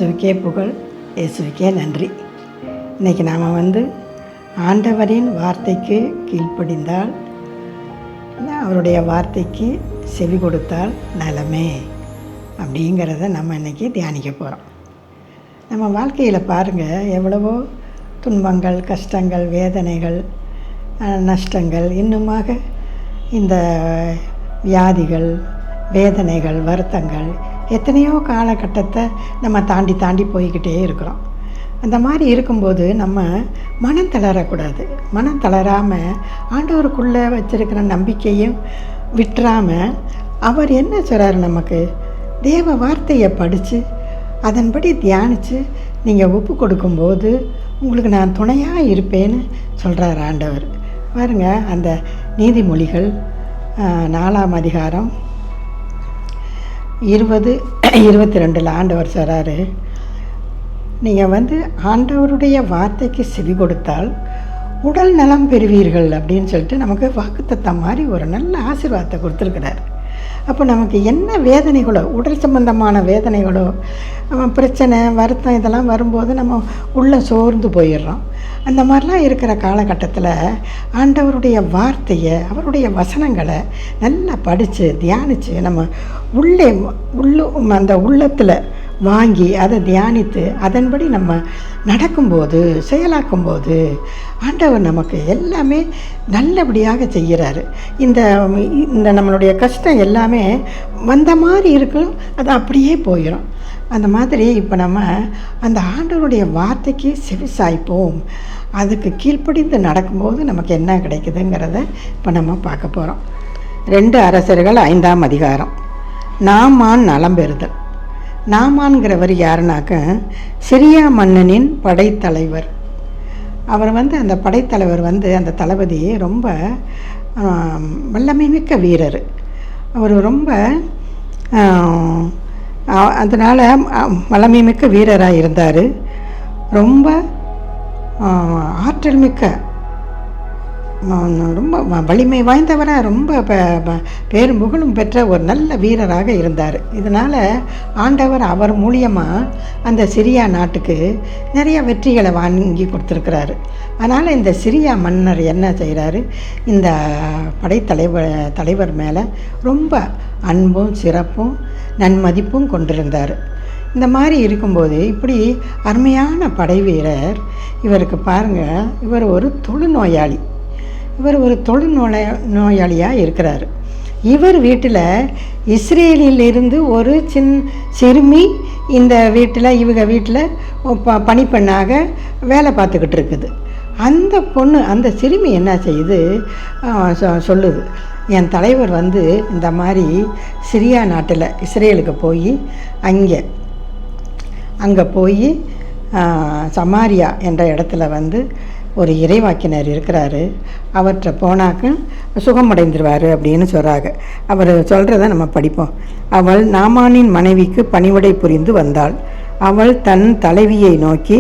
இயேசுவுக்கே புகழ், இயேசுவுக்கே நன்றி. இன்றைக்கி நாம் ஆண்டவரின் வார்த்தைக்கு கீழ்ப்படிந்தால், அவருடைய வார்த்தைக்கு செவி கொடுத்தால் நலமே அப்படிங்கிறத நம்ம இன்றைக்கி தியானிக்க போகிறோம். நம்ம வாழ்க்கையில் பாருங்கள், எவ்வளவோ துன்பங்கள், கஷ்டங்கள், வேதனைகள், நஷ்டங்கள், இன்னுமாக இந்த வியாதிகள், வேதனைகள், வருத்தங்கள், எத்தனையோ காலகட்டத்தை நம்ம தாண்டி போய்கிட்டே இருக்கிறோம். அந்த மாதிரி இருக்கும்போது நம்ம மனம் தளரக்கூடாது. மனம் தளராமல் ஆண்டவருக்குள்ளே வச்சுருக்கிற நம்பிக்கையும் விட்டுறாமல், அவர் என்ன சொல்கிறார், நமக்கு தேவ வார்த்தையை படித்து அதன்படி தியானித்து நீங்கள் ஒப்பு கொடுக்கும்போது உங்களுக்கு நான் துணையாக இருப்பேன்னு சொல்கிறார் ஆண்டவர். பாருங்கள், அந்த நீதிமொழிகள் 4ஆம் அதிகாரம் 20-22 ஆண்டவர் சொல்கிறாரு, நீங்கள் ஆண்டவருடைய வார்த்தைக்கு செவி கொடுத்தால் உடல் நலம் பெறுவீர்கள் அப்படின்னு சொல்லிட்டு நமக்கு வாக்குத்தத்தம் மாதிரி ஒரு நல்ல ஆசீர்வாதத்தை கொடுத்துருக்கிறார். அப்போ நமக்கு என்ன வேதனைகளோ, உடல் சம்பந்தமான வேதனைகளோ, பிரச்சனை, வருத்தம் இதெல்லாம் வரும்போது நம்ம உள்ளே சோர்ந்து போயிடுறோம். அந்த மாதிரிலாம் இருக்கிற காலகட்டத்தில் ஆண்டவருடைய வார்த்தையை, அவருடைய வசனங்களை நல்லா படித்து தியானித்து நம்ம அந்த உள்ளத்தில் வாங்கி அதை தியானித்து அதன்படி நம்ம நடக்கும்போது, செயலாக்கும்போது ஆண்டவர் நமக்கு எல்லாமே நல்லபடியாக செய்கிறாரு. இந்த நம்மளுடைய கஷ்டம் எல்லாமே வந்த மாதிரி இருக்கும், அது அப்படியே போயிடும். அந்த மாதிரி இப்போ நம்ம அந்த ஆண்டவருடைய வார்த்தைக்கு செவி சாய்ப்போம். அதுக்கு கீழ்ப்படிந்து நடக்கும்போது நமக்கு என்ன கிடைக்குதுங்கிறத இப்போ நம்ம பார்க்க போகிறோம். 2 அரசர்கள் 5ஆம் அதிகாரம். நாமான் நலம் பெறுதல். நாமான்கிறவர் யாருனாக்க சிரியா மன்னனின் படைத்தலைவர். அவர் அந்த படைத்தலைவர் அந்த தளபதி ரொம்ப வல்லமை மிக்க வீரர். அவர் ரொம்ப அதனால் வல்லமை மிக்க வீரராக இருந்தார். ரொம்ப ஆற்றல் மிக்க, ரொம்ப வலிமை வாய்ந்தவராக, ரொம்ப பேரும் புகழும் பெற்ற ஒரு நல்ல வீரராக இருந்தார். இதனால் ஆண்டவர் அவர் மூலியமாக அந்த சிரியா நாட்டுக்கு நிறைய வெற்றிகளை வாங்கி கொடுத்துருக்கிறாரு. அதனால் இந்த சிரியா மன்னர் என்ன செய்கிறாரு, இந்த தலைவர் மேலே ரொம்ப அன்பும் சிறப்பும் நன்மதிப்பும் கொண்டிருந்தார். இந்த மாதிரி இருக்கும்போது இப்படி அருமையான படை வீரர் இவருக்கு பாருங்கள், இவர் ஒரு தொழுநோயாளி. இவர் ஒரு நோயாளியாக இருக்கிறார். இவர் வீட்டில் இஸ்ரேலிலிருந்து ஒரு சிறுமி இந்த வீட்டில், இவங்க வீட்டில் பணிப்பெண்ணாக வேலை பார்த்துக்கிட்டு இருக்குது. அந்த பொண்ணு, அந்த சிறுமி என்ன செய்யுது, சொல்லுது, என் தலைவர் இந்த மாதிரி சிரியா நாட்டில் இஸ்ரேலுக்கு போய் அங்கே போய் சமாரியா என்ற இடத்துல ஒரு இறைவாக்கினர் இருக்கிறாரு, அவற்றை போனாக்க சுகமடைந்துருவார் அப்படின்னு சொல்கிறாங்க. அவர் சொல்கிறத நம்ம படிப்போம். அவள் நாமானின் மனைவிக்கு பணிவிடை புரிந்து வந்தாள். அவள் தன் தலைவியை நோக்கி,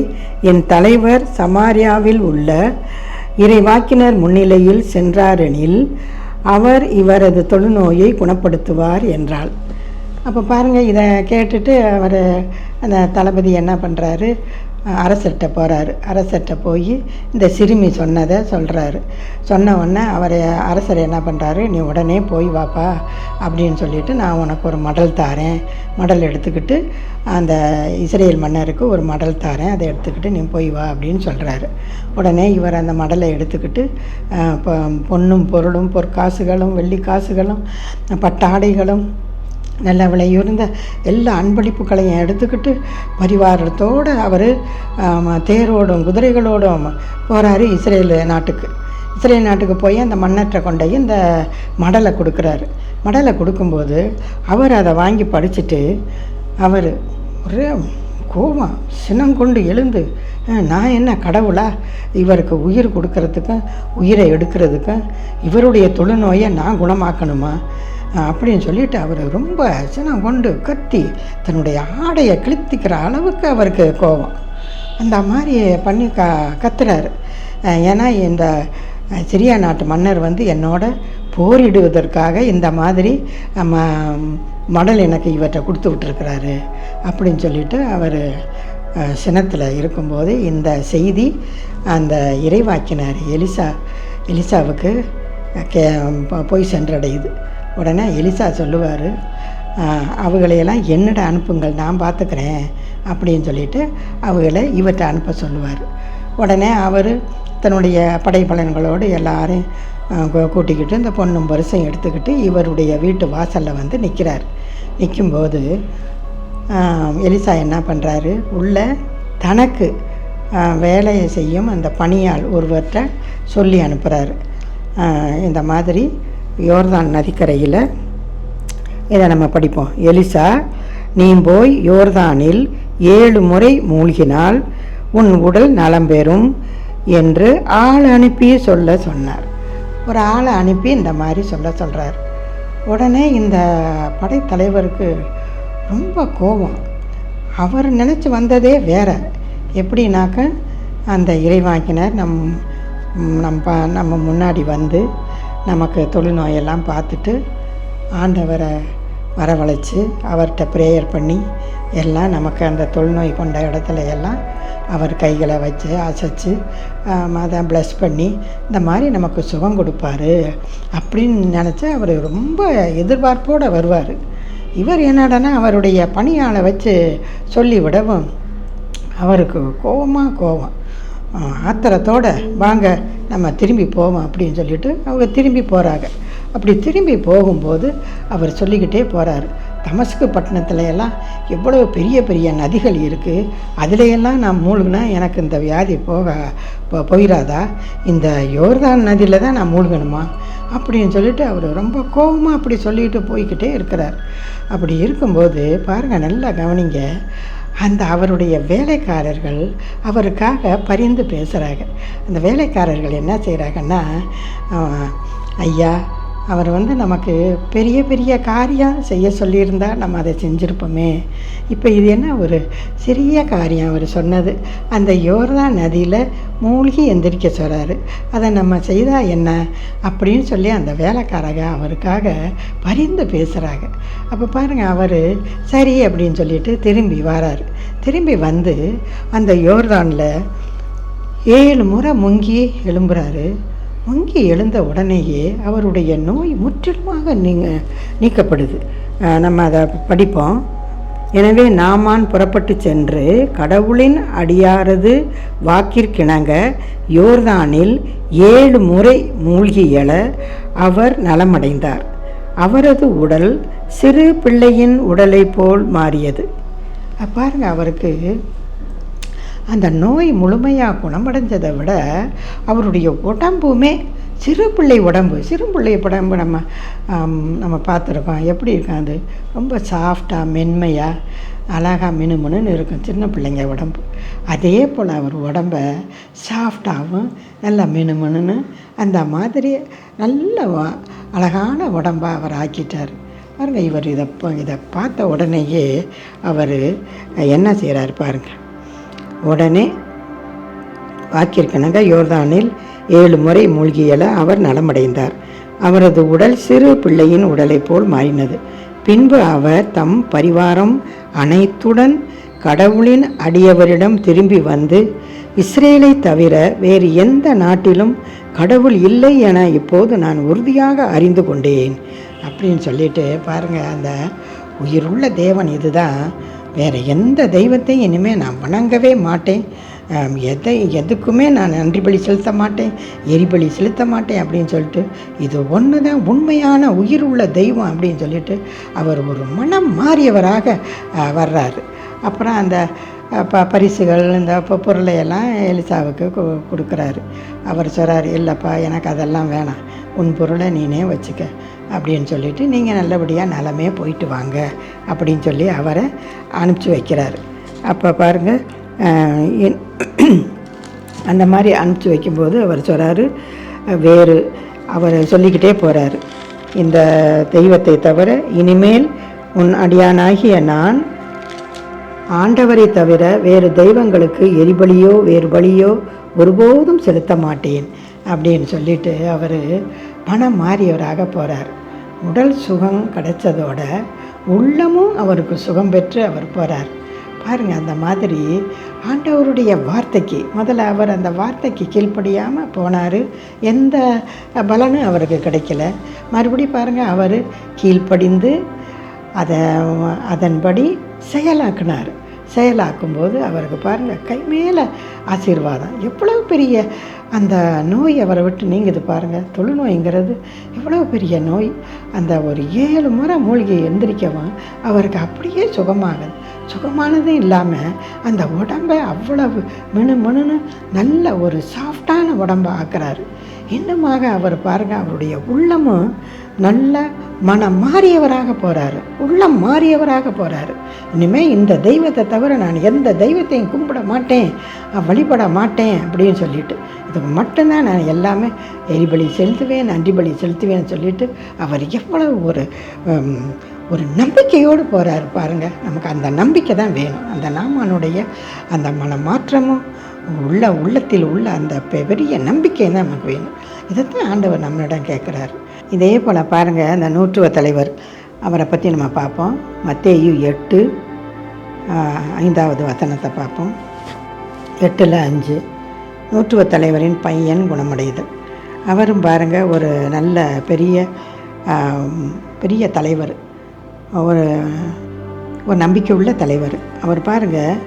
என் தலைவர் சமாரியாவில் உள்ள இறைவாக்கினர் முன்னிலையில் சென்றாரெனில் அவர் இவரது தொழுநோயை குணப்படுத்துவார் என்றாள். அப்போ பாருங்கள், இதை கேட்டுட்டு அவர் அந்த தளபதி என்ன பண்ணுறாரு, அரசர்கிட்ட போகிறாரு. அரசர்கிட்ட போய் இந்த சிறுமி சொன்னதை சொல்கிறாரு. சொன்ன உடனே அரசர் என்ன பண்ணுறாரு, நீ உடனே போய் வாப்பா அப்படின்னு சொல்லிவிட்டு, நான் உனக்கு ஒரு மடல் தாரேன், மடல் எடுத்துக்கிட்டு அந்த இஸ்ரேல் மன்னருக்கு ஒரு மடல் தாரேன், அதை எடுத்துக்கிட்டு நீ போய் வா அப்படின்னு சொல்கிறாரு. உடனே இவர் அந்த மடலை எடுத்துக்கிட்டு பொன்னும் பொருளும், பொற்காசுகளும், வெள்ளி காசுகளும், பட்டாடைகளும், நல்ல விலையுறந்த எல்லா அன்பளிப்புகளையும் எடுத்துக்கிட்டு பரிவாரத்தோடு அவர் தேரோடும் குதிரைகளோடும் போகிறாரு இஸ்ரேல் நாட்டுக்கு போய் அந்த மன்னற்ற கொண்டு இந்த மடலை கொடுக்குறாரு. மடலை கொடுக்கும்போது அவர் அதை வாங்கி படிச்சுட்டு அவர் ஒரே கோபம் சினங்கொண்டு எழுந்து, நான் என்ன கடவுளா, இவருக்கு உயிர் கொடுக்கறதுக்கும் உயிரை எடுக்கிறதுக்கும் இவருடைய தொழுநோயை நான் குணமாக்கணுமா அப்படின்னு சொல்லிட்டு அவர் ரொம்ப சினம் கொண்டு கத்தி தன்னுடைய ஆடையை கிழித்திக்கிற அளவுக்கு அவருக்கு கோபம். அந்த மாதிரி பண்ணி கத்துறாரு. ஏன்னா இந்த சிரியா நாட்டு மன்னர் என்னோட போரிடுவதற்காக இந்த மாதிரி மடல் எனக்கு இவற்றை கொடுத்து விட்டுருக்கிறாரு அப்படின்னு சொல்லிட்டு அவர் சினத்தில் இருக்கும்போது இந்த செய்தி அந்த இறைவாக்கினர் எலிசாவுக்கு போய் சென்றடையுது. உடனே எலிசா சொல்லுவார், அவங்களையெல்லாம் என்னிட அனுப்புங்கள், நான் பார்த்துக்கிறேன் அப்படின்னு சொல்லிட்டு அவங்களை இவற்றை அனுப்ப சொல்லுவார். உடனே அவர் தன்னுடைய படைப்பலன்களோடு எல்லாரையும் கூட்டிக்கிட்டு இந்த பொண்ணும் பரிசையும் எடுத்துக்கிட்டு இவருடைய வீட்டு வாசலில் வந்து நிற்கிறார். நிற்கும்போது எலிசா என்ன பண்ணுறாரு, உள்ள தனக்கு வேலையை செய்யும் அந்த பணியாள் ஒருவர்கிட்ட சொல்லி அனுப்புகிறாரு. இந்த மாதிரி யோர்தான் நதிக்கரையில் இதை நம்ம படிப்போம். எலிசா, நீ போய் யோர்தானில் 7 முறை மூழ்கினால் உன் உடல் நலம் பெறும் என்று ஆள் அனுப்பி சொன்னார். ஒரு ஆளை அனுப்பி இந்த மாதிரி சொல்கிறார். உடனே இந்த படைத்தலைவருக்கு ரொம்ப கோபம். அவர் நினச்சி வந்ததே வேற. எப்படின்னாக்க அந்த இறைவாக்கினர் நம்ம முன்னாடி வந்து நமக்கு தொழுநோயெல்லாம் பார்த்துட்டு ஆண்டவரை வரவழைச்சி அவர்கிட்ட ப்ரேயர் பண்ணி எல்லாம் நமக்கு அந்த தொழுநோய் கொண்ட இடத்துல எல்லாம் அவர் கைகளை வச்சு அசைச்சு அதை ப்ளஸ் பண்ணி இந்த மாதிரி நமக்கு சுகம் கொடுப்பாரு அப்படின்னு நினச்சி அவர் ரொம்ப எதிர்பார்ப்போடு வருவார். இவர் என்னடனா அவருடைய பணியாளை வச்சு சொல்லிவிடவும் அவருக்கு கோபம் ஆத்திரத்தோடு வாங்க நம்ம திரும்பி போவோம் அப்படின்னு சொல்லிட்டு அவங்க திரும்பி போகிறாங்க. அப்படி திரும்பி போகும்போது அவர் சொல்லிக்கிட்டே போகிறார், தமஸ்கு பட்டணத்துல எல்லாம் எவ்வளோ பெரிய பெரிய நதிகள் இருக்குது, அதிலையெல்லாம் நான் மூழ்கினா எனக்கு இந்த வியாதி போயிடாதா, இந்த யோர்தான் நதியில் தான் நான் மூழ்கணுமா அப்படின்னு சொல்லிட்டு அவர் ரொம்ப கோபமாக அப்படி சொல்லிட்டு போய்கிட்டே இருக்கிறார். அப்படி இருக்கும்போது பாருங்கள், நல்லா கவனிங்க, அந்த அவருடைய வேலைக்காரர்கள் அவருக்காக பரிந்து பேசுகிறாங்க. அந்த வேலைக்காரர்கள் என்ன செய்கிறாங்கன்னா, ஐயா அவர் நமக்கு பெரிய பெரிய காரியம் செய்ய சொல்லியிருந்தால் நம்ம அதை செஞ்சுருப்போமே, இப்போ இது என்ன ஒரு சிறிய காரியம் அவர் சொன்னது, அந்த யோர்தான் நதியில் மூழ்கி எந்திரிக்க சொல்கிறாரு, அதை நம்ம செய்தால் என்ன அப்படின்னு சொல்லி அந்த வேலைக்காரங்க அவருக்காக பரிந்து பேசுகிறாங்க. அப்போ பாருங்கள், அவர் சரி அப்படின்னு சொல்லிட்டு திரும்பி வராரு. திரும்பி வந்து அந்த யோர்தானில் 7 முறை முங்கி எழும்புறாரு. முங்கி எழுந்த உடனேயே அவருடைய நோய் முற்றிலுமாக நீக்கப்படுது. நம்ம அதை படிப்போம். எனவே நாமான் புறப்பட்டு சென்று கடவுளின் அடியாரது வாக்கிற்கிணங்க யோர்தானில் 7 முறை மூழ்கி எழ அவர் நலமடைந்தார். அவரது உடல் சிறு பிள்ளையின் உடலை போல் மாறியது. பாருங்க, அவருக்கு அந்த நோய் முழுமையாக குணமடைஞ்சதை விட அவருடைய உடம்புமே சிறு பிள்ளை உடம்பு நம்ம பார்த்துருக்கோம். எப்படி இருக்கும், அது ரொம்ப சாஃப்டாக மென்மையாக அழகாக மினுமினுன்னு இருக்கும் சின்ன பிள்ளைங்க உடம்பு. அதே போல் அவர் உடம்ப சாஃப்டாகவும் நல்லா மினுமினுன்னு அந்த மாதிரி நல்ல அழகான உடம்பாக அவர் ஆக்கிட்டார். பாருங்கள், இவர் இதை பார்த்த உடனேயே அவர் என்ன செய்கிறார் பாருங்கள். உடனே வாக்கிற்கிணங்க யோர்தானில் 7 முறை மூழ்கியல அவர் நலமடைந்தார். அவரது உடல் சிறு பிள்ளையின் உடலை போல் மாறினது. பின்பு அவர் தம் பரிவாரம் அனைத்துடன் கடவுளின் அடியவரிடம் திரும்பி வந்து, இஸ்ரேலை தவிர வேறு எந்த நாட்டிலும் கடவுள் இல்லை என இப்போது நான் உறுதியாக அறிந்து கொண்டேன் அப்படின்னு சொல்லிட்டு பாருங்கள், அந்த உயிருள்ள தேவன் இதுதான், வேறு எந்த தெய்வத்தையும் இனிமேல் நான் வணங்கவே மாட்டேன், எதுக்குமே நான் நன்றி பலி செலுத்த மாட்டேன், எரிபலி செலுத்த மாட்டேன் அப்படின்னு சொல்லிட்டு இது ஒன்று தான் உண்மையான உயிர் உள்ள தெய்வம் அப்படின்னு சொல்லிட்டு அவர் ஒரு மனம் மாறியவராக வர்றாரு. அப்புறம் அந்த பரிசுகள் இந்த பொருளையெல்லாம் எலிசாவுக்கு கொடுக்குறாரு. அவர் சொல்கிறார், இல்லைப்பா எனக்கு அதெல்லாம் வேணாம், உன் பொருளை நீனே வச்சுக்க அப்படின்னு சொல்லிட்டு நீங்கள் நல்லபடியாக நலமே போயிட்டு வாங்க அப்படின்னு சொல்லி அவரை அனுப்பிச்சி வைக்கிறாரு. அப்போ பாருங்கள், அந்த மாதிரி அனுப்பிச்சி வைக்கும்போது அவர் சொல்கிறாரு, வேறு அவர் சொல்லிக்கிட்டே போகிறாரு, இந்த தெய்வத்தை தவிர இனிமேல் உன் அடியானாகிய நான் ஆண்டவரை தவிர வேறு தெய்வங்களுக்கு எரிபலியோ வேறு பலியோ ஒருபோதும் செலுத்த மாட்டேன் அப்படின்னு சொல்லிட்டு அவர் மனம் மாறியவராக போகிறார். உடல் சுகம் கிடைச்சதோட உள்ளமும் அவருக்கு சுகம் பெற்று அவர் போகிறார். பாருங்கள், அந்த மாதிரி ஆண்டவருடைய வார்த்தைக்கு முதல்ல அவர் அந்த வார்த்தைக்கு கீழ்ப்படியாமல் போனார். எந்த பலனும் அவருக்கு கிடைக்கல. மறுபடியும் பாருங்கள், அவர் கீழ்ப்படிந்து அதன்படி செயலாக்குனார். செயலாக்கும்போது அவருக்கு பாருங்கள் கை மேலே ஆசீர்வாதம். எவ்வளோ பெரிய அந்த நோய் அவரை விட்டு நீங்குது பாருங்கள். தொழுநோய்ங்கிறது எவ்வளோ பெரிய நோய். அந்த ஒரு 7 முறை மூழ்கி எந்திரிக்கவும் அவருக்கு அப்படியே சுகமாகுது. சுகமானதும் இல்லாமல் அந்த உடம்பை அவ்வளவு மினுன்னு நல்ல ஒரு சாஃப்டான உடம்பை ஆக்குறாரு. இன்னுமாக அவர் பாருங்கள், அவருடைய உள்ளமும் நல்ல மனம் மாறியவராக போகிறாரு. உள்ளம் மாறியவராக போகிறாரு. இனிமேல் இந்த தெய்வத்தை தவிர நான் எந்த தெய்வத்தையும் கும்பிட மாட்டேன், வழிபட மாட்டேன் அப்படின்னு சொல்லிட்டு, இதுக்கு மட்டும்தான் நான் எல்லாமே எரிபலி செலுத்துவேன், நன்றி பலி செலுத்துவேன்னு சொல்லிட்டு அவர் எவ்வளவு ஒரு நம்பிக்கையோடு போகிறாரு பாருங்கள். நமக்கு அந்த நம்பிக்கை தான் வேணும். அந்த நாமானுடைய அந்த மன மாற்றமும் உள்ளத்தில் உள்ள அந்த பெரிய நம்பிக்கை தான் நமக்கு வேணும். இதைத்தான் ஆண்டவர் நம்மளிடம் கேட்குறாரு. இதே போல் பாருங்கள், அந்த நூற்றுவ தலைவர் அவரை பற்றி நம்ம பார்ப்போம். மத்தேயு 8:5 பார்ப்போம். 8:5 நூற்றுவ தலைவரின் பையன் குணமடைதல். அவரும் பாருங்கள் ஒரு நல்ல பெரிய தலைவர், ஒரு நம்பிக்கை உள்ள தலைவர். அவர் பாருங்கள்,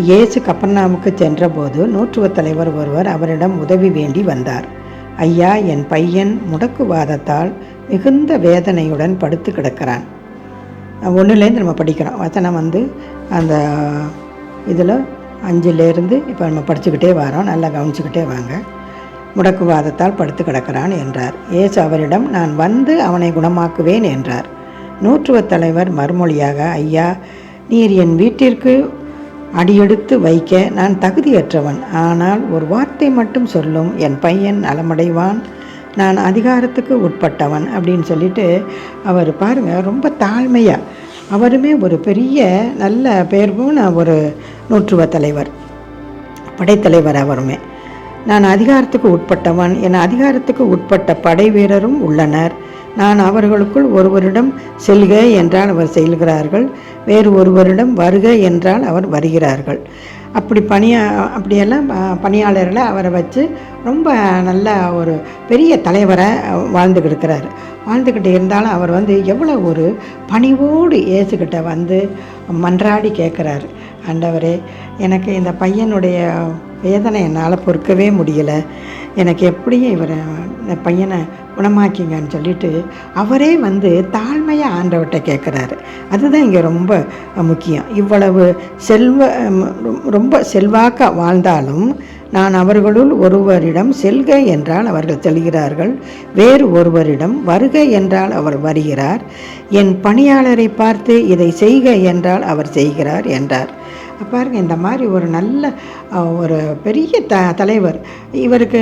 இயேசு கப்பர்நாமுக்கு சென்றபோது நூற்றுவ தலைவர் ஒருவர் அவரிடம் உதவி வேண்டி வந்தார். ஐயா, என் பையன் முடக்குவாதத்தால் மிகுந்த வேதனையுடன் படுத்து கிடக்கிறான். 1லேருந்து நம்ம படிக்கிறோம். வசனம் அந்த இதில் 5லேருந்து இப்போ நம்ம படிச்சுக்கிட்டே வரோம். நல்லா கவனிச்சுக்கிட்டே வாங்க. முடக்குவாதத்தால் படுத்து கிடக்கிறான் என்றார். இயேசு அவரிடம், நான் வந்து அவனை குணமாக்குவேன் என்றார். நூற்றுவ தலைவர் மறுமொழியாக, ஐயா, நீர் என் வீட்டிற்கு அடியெடுத்து வைக்க நான் தகுதியற்றவன். ஆனால் ஒரு வார்த்தை மட்டும் சொல்லும், என் பையன் நலமடைவான். நான் அதிகாரத்துக்கு உட்பட்டவன் அப்படின்னு சொல்லிட்டு அவர் பாருங்கள் ரொம்ப தாழ்மையாக, அவருமே ஒரு பெரிய நல்ல பேர் போன ஒரு நூற்றுவ தலைவர், படைத்தலைவர். அவருமே நான் அதிகாரத்துக்கு உட்பட்டவன், என் அதிகாரத்துக்கு உட்பட்ட படை வீரரும் உள்ளனர். நான் அவர்களுக்குள் ஒருவரிடம் செல்க என்றால் அவர் செல்கிறார்கள், வேறு ஒருவரிடம் வருக என்றால் அவர் வருகிறார்கள். அப்படியெல்லாம் பணியாளர்களை அவரை வச்சு ரொம்ப நல்ல ஒரு பெரிய தலைவரை வாழ்ந்துக்கிட்டு இருந்தாலும் அவர் எவ்வளோ ஒரு பணிவோடு இயேசுக்கிட்ட மன்றாடி கேட்குறாரு. ஆண்டவரே, எனக்கு இந்த பையனுடைய வேதனை என்னால் பொறுக்கவே முடியலை, எனக்கு எப்படியும் இந்த பையனை குணமாக்கிங்கன்னு சொல்லிட்டு அவரே தாழ்மையாக ஆண்டவர்கிட்ட கேட்குறாரு. அதுதான் இங்கே ரொம்ப முக்கியம். இவ்வளவு ரொம்ப செல்வாக்க வாழ்ந்தாலும் நான் அவர்களுள் ஒருவரிடம் செல்க என்றால் அவர்கள் செல்கிறார்கள், வேறு ஒருவரிடம் வருக என்றால் அவர் வருகிறார், என் பணியாளரை பார்த்து இதை செய்க என்றால் அவர் செய்கிறார் என்றார். பாருங்கள், இந்த மாதிரி ஒரு நல்ல ஒரு பெரிய தலைவர், இவருக்கு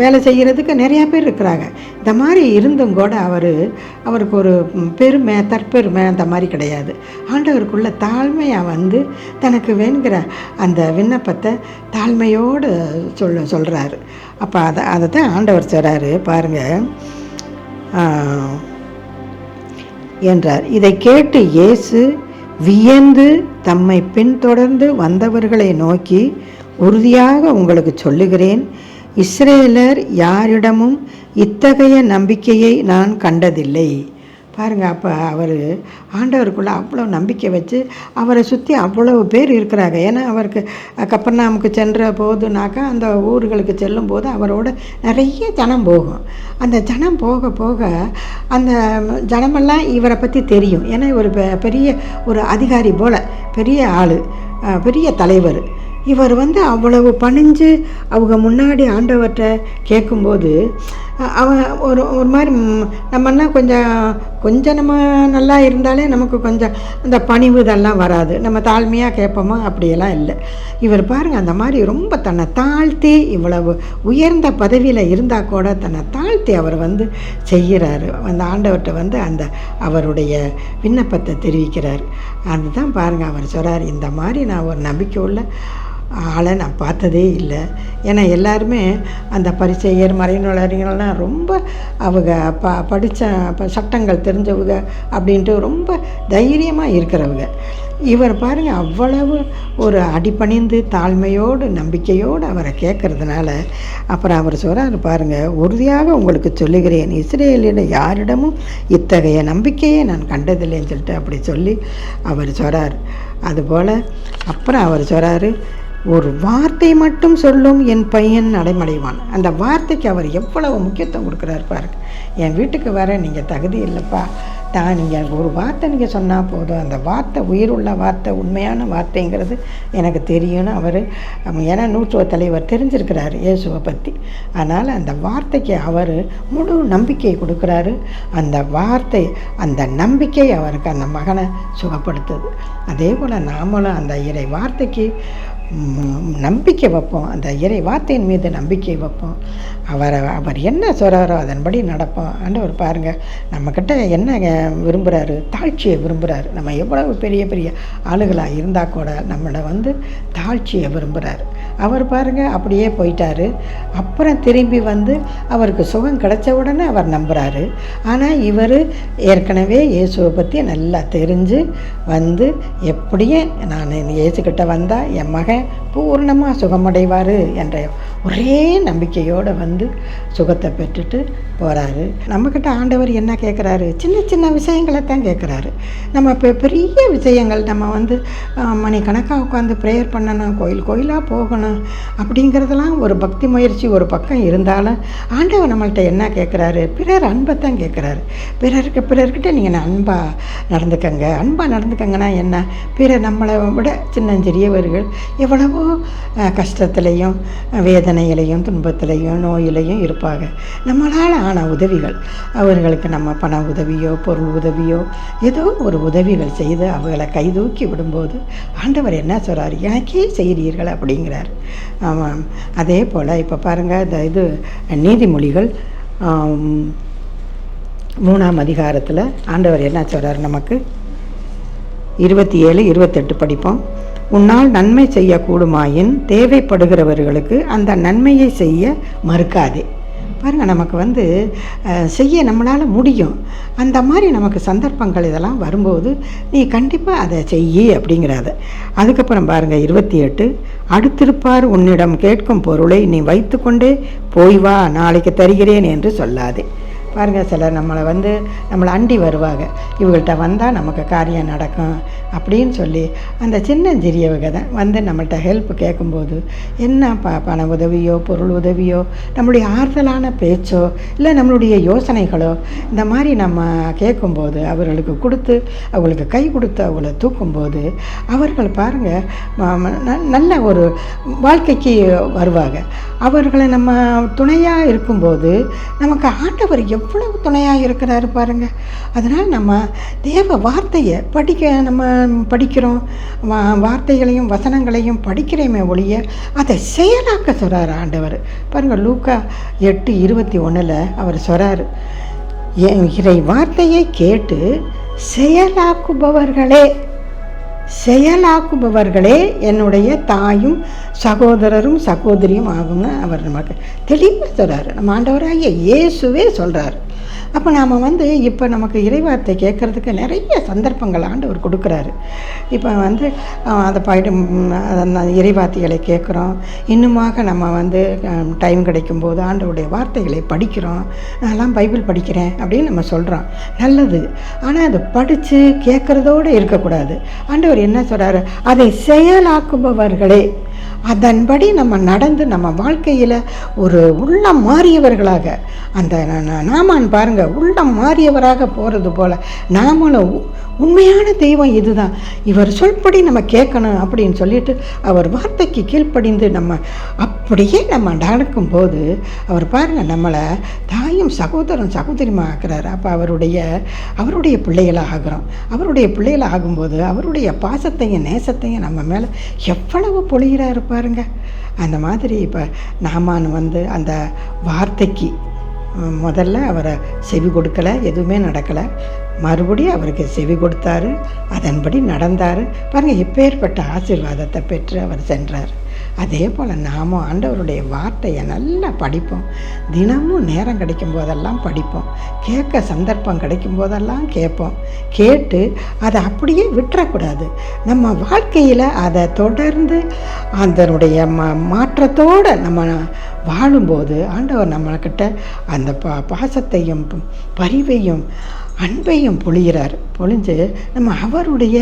வேலை செய்கிறதுக்கு நிறையா பேர் இருக்கிறாங்க. இந்த மாதிரி இருந்தும் கூட அவருக்கு ஒரு பெருமை தற்பெருமை அந்த மாதிரி கிடையாது. ஆண்டவருக்குள்ள தாழ்மையாக தனக்கு வேணுங்கிற அந்த விண்ணப்பத்தை தாழ்மையோடு சொல்கிறாரு. அப்போ அதை தான் ஆண்டவர் சொல்கிறாரு பாருங்கள் என்றார். இதை கேட்டு இயேசு வியந்து தம்மை பின்தொடர்ந்து வந்தவர்களை நோக்கி, உறுதியாக உங்களுக்கு சொல்லுகிறேன், இஸ்ரேலர் யாரிடமும் இத்தகைய நம்பிக்கையை நான் கண்டதில்லை. பாருங்கள், அப்போ ஆண்டவருக்குள்ளே அவ்வளோ நம்பிக்கை வச்சு அவரை சுற்றி அவ்வளவு பேர் இருக்கிறாங்க. ஏன்னா அவருக்கு கப்பர்நாமுக்கு சென்ற போதுனாக்கா அந்த ஊர்களுக்கு செல்லும் போது அவரோட நிறைய ஜனம் போகும். அந்த ஜனம் போக போக அந்த ஜனமெல்லாம் இவரை பற்றி தெரியும். ஏன்னா ஒரு பெரிய ஒரு அதிகாரி போல் பெரிய ஆள், பெரிய தலைவர். இவர் அவ்வளவு பணிஞ்சு அவங்க முன்னாடி ஆண்டவர்கிட்ட கேட்கும்போது ஒரு மாதிரி நம்மெல்லாம் கொஞ்சம் நம்ம நல்லா இருந்தாலே நமக்கு கொஞ்சம் அந்த பணிவு இதெல்லாம் வராது. நம்ம தாழ்மையாக கேட்போமா? அப்படியெல்லாம் இல்லை. இவர் பாருங்கள், அந்த மாதிரி ரொம்ப தன்னை தாழ்த்தி, இவ்வளவு உயர்ந்த பதவியில் இருந்தால் கூட தன்னை தாழ்த்தி அவர் செய்கிறாரு. அந்த ஆண்டவர்கிட்ட அந்த அவருடைய விண்ணப்பத்தை தெரிவிக்கிறார். அதுதான் பாருங்கள் அவர் சொல்கிறார், இந்த மாதிரி நான் ஒரு நம்பிக்கை உள்ள ஆளை நான் பார்த்ததே இல்லை. ஏன்னா எல்லாருமே அந்த பரிசேயர் மறைநூலறிஞர்கள்லாம் ரொம்ப அவங்க படித்த சட்டங்கள் தெரிஞ்சவங்க அப்படின்ட்டு ரொம்ப தைரியமாக இருக்கிறவங்க. இவர் பாருங்கள், அவ்வளவு ஒரு அடிபணிந்து தாழ்மையோடு நம்பிக்கையோடு அவரை கேட்கறதுனால அப்புறம் அவர் சொல்கிறார் பாருங்கள், உறுதியாக உங்களுக்கு சொல்லுகிறேன், இஸ்ரேலில் யாரிடமும் இத்தகைய நம்பிக்கையை நான் கண்டதில்லைன்னு சொல்லிட்டு அப்படி சொல்லி அவர் சொல்கிறார். அதுபோல் அப்புறம் அவர் சொல்கிறாரு, ஒரு வார்த்தை மட்டும் சொல்லும் என் பையன் நடைமடைவான். அந்த வார்த்தைக்கு அவர் எவ்வளவு முக்கியத்துவம் கொடுக்குறாரு பாருங்க. என் வீட்டுக்கு வர நீங்கள் தகுதி இல்லைப்பா, நீங்கள் ஒரு வார்த்தை நீங்கள் சொன்னால் போதும், அந்த வார்த்தை உயிருள்ள வார்த்தை, உண்மையான வார்த்தைங்கிறது எனக்கு தெரியும்னு அவர், ஏன்னா நூற்றுவ தலைவர் தெரிஞ்சிருக்கிறார் இயேசுவை பற்றி. அதனால் அந்த வார்த்தைக்கு அவர் முழு நம்பிக்கை கொடுக்குறாரு. அந்த வார்த்தை, அந்த நம்பிக்கை அவருக்கு அந்த மகனை சுகப்படுத்துது. அதே போல் நாமளும் அந்த இறை வார்த்தைக்கு நம்பிக்கை வைப்போம், அந்த இறை வார்த்தையின் மீது நம்பிக்கை வைப்போம். அவர் என்ன சொல்கிறாரோ அதன்படி நடப்போம். ஆண்டவர் பாருங்கள், நம்மக்கிட்ட என்ன விரும்புகிறாரு, தாழ்ச்சியை விரும்புகிறாரு. நம்ம எவ்வளவு பெரிய பெரிய ஆளுகளாக இருந்தால் கூட நம்மளை தாழ்ச்சியை விரும்புகிறாரு. அவர் பாருங்கள் அப்படியே போயிட்டார். அப்புறம் திரும்பி அவருக்கு சுகம் கிடைச்ச உடனே அவர் நம்புகிறாரு. ஆனால் இவர் ஏற்கனவே இயேசுவை பற்றி நல்லா தெரிஞ்சு எப்படியே நான் இயேசுக்கிட்ட வந்தால் என் மகன் பூர்ணமாக சுகமடைவார் என்ற ஒரே நம்பிக்கையோடு சுகத்தை பெற்றுட்டு போகிறாரு. நம்மக்கிட்ட ஆண்டவர் என்ன கேட்குறாரு, சின்ன சின்ன விஷயங்களை தான் கேட்குறாரு. நம்ம இப்போ பெரிய விஷயங்கள், நம்ம மணிக்கணக்காக உட்காந்து ப்ரேயர் பண்ணணும், கோயிலாக போகணும் அப்படிங்கிறதெல்லாம் ஒரு பக்தி முயற்சி ஒரு பக்கம் இருந்தாலும் ஆண்டவர் நம்மள்கிட்ட என்ன கேட்குறாரு, பிறர் அன்பை தான் கேட்குறாரு. பிறர்கிட்ட நீங்கள் அன்பாக நடந்துக்கங்கன்னா என்ன, பிறர் நம்மளை விட சின்னஞ்சிறியவர்கள் எவ்வளவோ கஷ்டத்துலேயும் வேதனையிலையும் துன்பத்திலையும் நோயிலையும் இருப்பாங்க. நம்மளால் ஆன உதவிகள், அவர்களுக்கு நம்ம பண உதவியோ பொருள் உதவியோ ஏதோ ஒரு உதவிகள் செய்து அவர்களை கைதூக்கி விடும்போது ஆண்டவர் என்ன சொல்கிறார், எனக்கே செய்கிறீர்கள் அப்படிங்கிறார். அதே போல் இப்போ பாருங்கள், இது நீதிமொழிகள் 3ஆம் அதிகாரத்தில் ஆண்டவர் என்ன சொல்கிறார், நமக்கு 27, 28 படிப்போம். உன்னால் நன்மை செய்யக்கூடுமாயின் தேவைப்படுகிறவர்களுக்கு அந்த நன்மையை செய்ய மறுக்காதே. பாருங்கள், நமக்கு செய்ய நம்மளால் முடியும். அந்த மாதிரி நமக்கு சந்தர்ப்பங்கள் இதெல்லாம் வரும்போது நீ கண்டிப்பாக அதை செய்யி அப்படிங்கிறாத. அதுக்கப்புறம் பாருங்கள் 28, அடுத்திருப்பார் உன்னிடம் கேட்கும் பொருளை நீ வைத்து கொண்டே போய் வா, நாளைக்கு தருகிறேன் என்று சொல்லாதே. பாருங்கள், சிலர் நம்மளை அண்டி வருவாங்க, இவங்கள்ட்ட வந்தால் நமக்கு காரியம் நடக்கும் அப்படின்னு சொல்லி அந்த சின்னஞ்சிறியவங்க தான் நம்மள்கிட்ட ஹெல்ப் கேட்கும்போது என்ன பண உதவியோ பொருள் உதவியோ நம்மளுடைய ஆறுதலான பேச்சோ இல்லை நம்மளுடைய யோசனைகளோ இந்த மாதிரி நம்ம கேட்கும்போது அவர்களுக்கு கொடுத்து அவங்களுக்கு கை கொடுத்து அவங்கள தூக்கும்போது அவர்கள் பாருங்கள் நல்ல ஒரு வாழ்க்கைக்கு வருவாங்க. அவர்களை நம்ம துணையாக இருக்கும்போது நமக்கு ஆண்டவர் எவ்வளவு துணையாக இருக்கிறாரு பாருங்கள். அதனால் நம்ம தேவ வார்த்தையை நம்ம படிக்கிறோம், வார்த்தைகளையும் வசனங்களையும் படிக்கிறேமே ஒழிய அதை செயலாக்க சொல்கிறார் ஆண்டவர். பாருங்கள், லூக்கா 8:21 அவர் சொல்கிறார், இறை வார்த்தையை கேட்டு செயலாக்குபவர்களே என்னுடைய தாயும் சகோதரரும் சகோதரியும் ஆகும்னு அவர் நமக்கு தெளிவாக சொல்கிறார். நம்ம ஆண்டவராகிய இயேசுவே சொல்கிறார். அப்போ நாம் இப்போ நமக்கு இறைவார்த்தை கேட்குறதுக்கு நிறைய சந்தர்ப்பங்கள் ஆண்டவர் கொடுக்குறாரு. இப்போ அதை இறைவார்த்தைகளை கேட்குறோம். இன்னுமாக நம்ம டைம் கிடைக்கும்போது ஆண்டவருடைய வார்த்தைகளை படிக்கிறோம். நான்லாம் பைபிள் படிக்கிறேன் அப்படின்னு நம்ம சொல்கிறோம், நல்லது. ஆனால் அதை படித்து கேட்குறதோடு இருக்கக்கூடாது. ஆண்டவர் என்ன சொல்கிறாரு, அதை செயலாக்குபவர்களே, அதன்படி நம்ம நடந்து நம்ம வாழ்க்கையில் ஒரு உள்ளம் மாறியவர்களாக, அந்த நாமான் பாருங்கள் உள்ளம் மாறியவராக போகிறது போல் நாமளும் உண்மையான தெய்வம் இதுதான், இவர் சொல்படி நம்ம கேட்கணும் அப்படின்னு சொல்லிட்டு அவர் வார்த்தைக்கு கீழ்ப்படிந்து நம்ம அப்படியே நம்ம நடக்கும்போது அவர் பாருங்கள் நம்மளை தாயும் சகோதரியுமா ஆக்குறாரு. அப்போ அவருடைய பிள்ளைகளாக ஆகிறோம். அவருடைய பிள்ளைகளாக ஆகும்போது அவருடைய பாசத்தையும் நேசத்தையும் நம்ம மேலே எவ்வளவு பொழிகிறாரு பாருங்க. அந்த மாதிரி இப்போ நாமான் அந்த வார்த்தைக்கு முதல்ல அவரை செவி கொடுக்கலை, எதுவுமே நடக்கலை. மறுபடியும் அவருக்கு செவி கொடுத்தாரு, அதன்படி நடந்தார். பாருங்கள், எப்பேற்பட்ட ஆசீர்வாதத்தை பெற்று அவர் சென்றார். அதே போல் நாமும் ஆண்டவருடைய வார்த்தையை நல்லா படிப்போம். தினமும் நேரம் கிடைக்கும் போதெல்லாம் படிப்போம். கேட்க சந்தர்ப்பம் கிடைக்கும் போதெல்லாம் கேட்போம். கேட்டு அதை அப்படியே விட்டுறக்கூடாது. நம்ம வாழ்க்கையில் அதை தொடர்ந்து அதனுடைய மாற்றத்தோடு நம்ம வாழும்போது ஆண்டவர் நம்மக்கிட்ட அந்த பாசத்தையும் பரிவையும் அன்பையும் பொழிஞ்சு நம்ம அவருடைய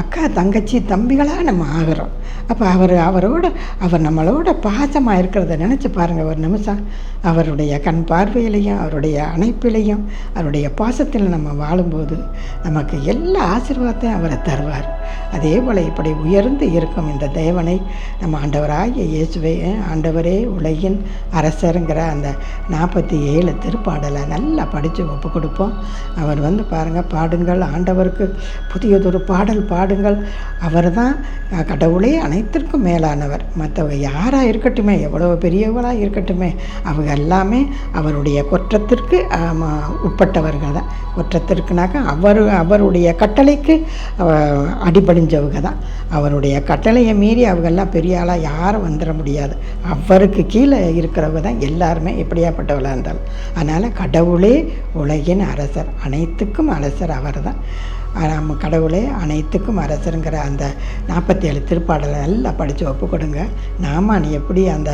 அக்கா தங்கச்சி தம்பிகளாக நம்ம ஆகிறோம். அப்போ அவர் நம்மளோட பாசமாக இருக்கிறத நினச்சி பாருங்கள் ஒரு நிமிஷம். அவருடைய கண் பார்வையிலையும் அவருடைய அணைப்பிலையும் அவருடைய பாசத்தில் நம்ம வாழும்போது நமக்கு எல்லா ஆசீர்வாதத்தையும் அவரை தருவார். அதே போல் இப்படி உயர்ந்து இருக்கும் இந்த தேவனை நம்ம ஆண்டவராகிய இயேசுவை, ஆண்டவரே உலகின் அரசருங்கிற அந்த 47 திருப்பாடலை நல்லா படித்து ஒப்பு கொடுப்போம். அவர் பாருங்கள், பாடுங்கள் ஆண்டவருக்கு புதியதொரு பாடல் பாடுங்கள். அவர் தான் கடவுளே அனைத்திற்கும் மேலானவர். மற்றவங்க யாராக இருக்கட்டுமே, எவ்வளோ பெரியவர்களாக இருக்கட்டுமே, அவங்க எல்லாமே அவருடைய குற்றத்திற்கு உட்பட்டவர்கள் தான். குற்றத்திற்குனாக்கா அவருடைய கட்டளைக்கு அடிபடிஞ்சவங்க தான். அவருடைய கட்டளையை மீறி அவங்கெல்லாம் பெரிய ஆளாக யாரும் வந்துட முடியாது. அவருக்கு கீழே இருக்கிறவங்க தான் எல்லாருமே எப்படியாப்பட்டவளாக இருந்தாலும். அதனால் கடவுளே உலகின் அரசர், அனைத்துக்கும் அரசர் அவர் தான். நம்ம கடவுளே அனைத்துக்கும் அரசருங்கிற அந்த 47 திருப்பாடலை நல்லா படித்து ஒப்பு கொடுங்க. நாம எப்படி அந்த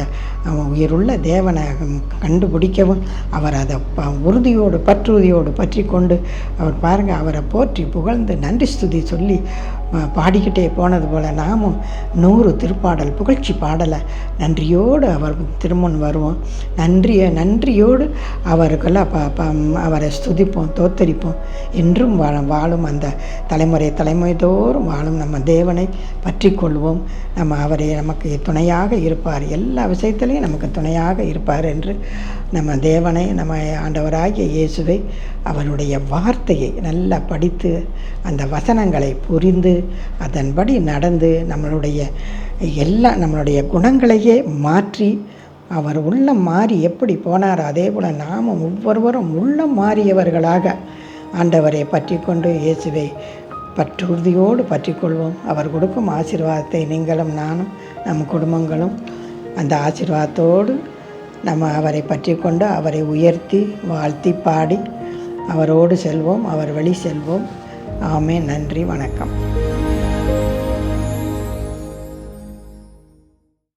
உயிருள்ள தேவனை கண்டுபிடிக்கவும் அவர் அதை பற்றுறுதியோடு பற்றி கொண்டு அவர் பாருங்கள், அவரை போற்றி புகழ்ந்து நன்றி ஸ்துதி சொல்லி பாடிக்கிட்டே போனது போல் நாமும் 100 திருப்பாடல் புகழ்ச்சி பாடலை நன்றியோடு அவர் திருமுன் வருவோம். நன்றியோடு அவருக்கெல்லாம் அவரை ஸ்துதிப்போம், தோத்தரிப்போம். என்றும் வாழும் அந்த தலைமுறை தோறும் வாழும் நம்ம தேவனை பற்றி கொள்வோம். அவரை நமக்கு துணையாக இருப்பார், எல்லா விஷயத்திலையும் நமக்கு துணையாக இருப்பார் என்று நம்ம தேவனை, நம்ம ஆண்டவராகிய இயேசுவை, அவருடைய வார்த்தையை நல்லா படித்து அந்த வசனங்களை புரிந்து அதன்படி நடந்து நம்மளுடைய குணங்களையே மாற்றி அவர் உள்ளம் மாறி எப்படி போனார், அதே போல் நாமும் ஒவ்வொருவரும் உள்ளம் மாறியவர்களாக ஆண்டவரை பற்றி கொண்டு இயேசுவை உறுதியோடு பற்றி கொள்வோம். அவர் கொடுக்கும் ஆசீர்வாதத்தை நீங்களும் நானும் நம் குடும்பங்களும் அந்த ஆசீர்வாதத்தோடு நம்ம அவரை பற்றி கொண்டு அவரை உயர்த்தி வாழ்த்தி பாடி அவரோடு செல்வோம், அவர் வழி செல்வோம். ஆமென். நன்றி, வணக்கம்.